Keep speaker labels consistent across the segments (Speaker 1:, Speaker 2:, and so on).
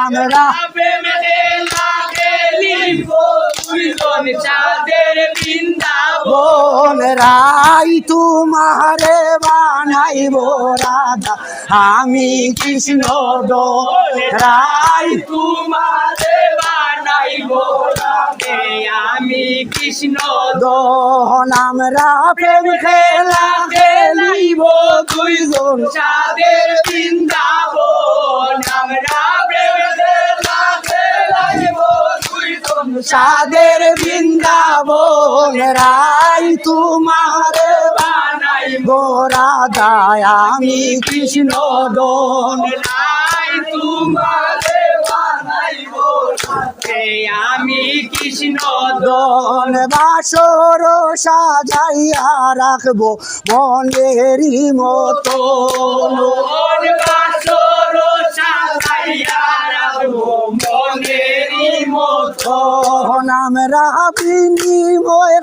Speaker 1: আমরা
Speaker 2: প্রেম খেলা খেলিব দুইজন চাঁদের বৃন্দাবন।
Speaker 1: বোন রাই তোমারে বানাইব রাধা আমি কৃষ্ণ রাই
Speaker 2: তোমারে বানাইব রাধে আমি কৃষ্ণ
Speaker 1: দোহন আমরা প্রেম খেলা খেলিব দুইজন
Speaker 2: চাঁদের বৃন্দাবন। আমরা প্রেম খেলা খেলাইব দুইজন
Speaker 1: সাদের বৃন্দাবন রাই তোমারে
Speaker 2: বানাইব
Speaker 1: রাধা আমি কৃষ্ণ দোন
Speaker 2: রাই তোমারে বানাইব রাধে আমি কৃষ্ণ
Speaker 1: দোন বাসর সাজাইয়া রাখবো মনেরই মতো
Speaker 2: মন বাসর সাজাইয়া রাখবো মনেরই মতো।
Speaker 1: আমরা বিনিময়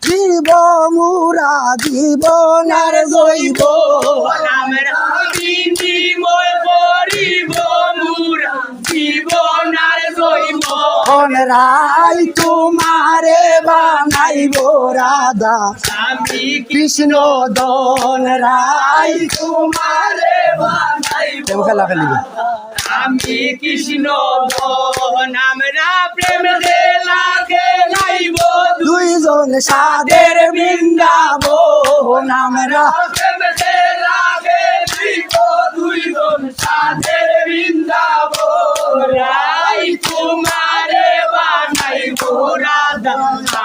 Speaker 1: জীব মুরা জীবনার জৈব
Speaker 2: আমরা বিনিময় করিব মুরা জীবনার জৈব।
Speaker 1: রাই তোমারে বানাইব রাধা
Speaker 2: আমি
Speaker 1: কৃষ্ণ দন রাই
Speaker 2: তোমারে বানাইব
Speaker 1: খেলা খেলিব
Speaker 2: আমি কৃষ্ণ দন। আমরা প্রেম খেলা খেলাইব
Speaker 1: দুইজন সাদের বৃন্দাবন আমরা
Speaker 2: প্রেম খেলা খেলিব দুইজন সাধের বৃন্দাবন। রাই তোমারে বানাইব রাধা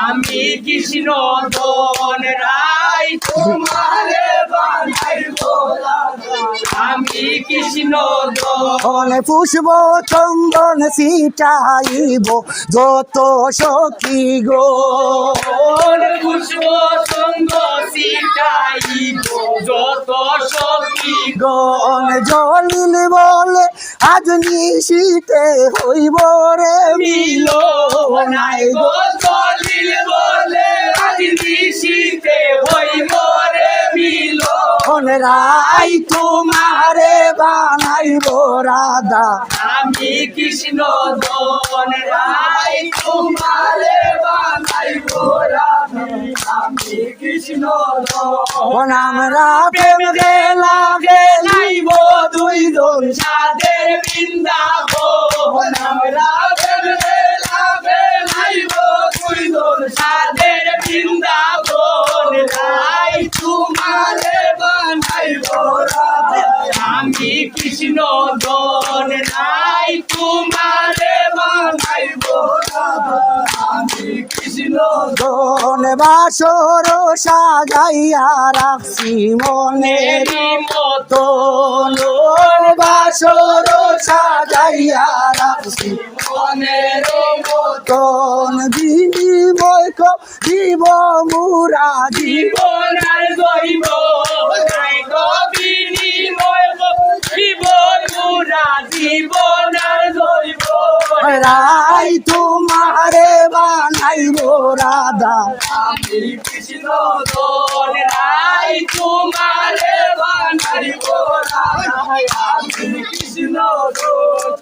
Speaker 2: আমি কৃষ্ণ দন। রাই তোমারে বানাইব রাধা আমি কৃষ্ণ দন।
Speaker 1: পুষ্প চন্দন সিটাইব যত সখী গো
Speaker 2: পুষ্প সঙ্গ সিটাইব যত সখী
Speaker 1: গণ জলিল বলে আজ নিশীতে হইব রে মিল
Speaker 2: নাই গো চলিল বলে আজ নিশীতে হইব রে মিলন।
Speaker 1: রাই তোমারে বানাইব রাধা
Speaker 2: আমি কৃষ্ণ দন। রাই তোমারে বানাইব রাধা আমি কৃষ্ণ দন।
Speaker 1: আমরা প্রেম খেলা খেলাইব দুইজন
Speaker 2: চাঁদের বৃন্দাবন। আমরা প্রেম খেলা খেলাইব দুইজন চাঁদের বৃন্দাবন। রাই তোমারে বানাইব রাধা আমি কৃষ্ণ দন। রাই তোমারে বানাইব রাধা আমি কৃষ্ণ
Speaker 1: দন বাসর সাজাইয়া রাখছি মনের
Speaker 2: দনের মতো।
Speaker 1: বাসর সাজাইয়া রাখছি
Speaker 2: মনের মতো
Speaker 1: তন বিনিময় দিব মুরা
Speaker 2: জীবন আর জৈব নাই গো বিনিময় জীবন মুরা জীবন আর জৈব।
Speaker 1: রাই তোমারে বানাইব রাধা
Speaker 2: আমি কৃষ্ণ দন। রাই তোমারে বানাইব রাধা আমি কৃষ্ণ দন।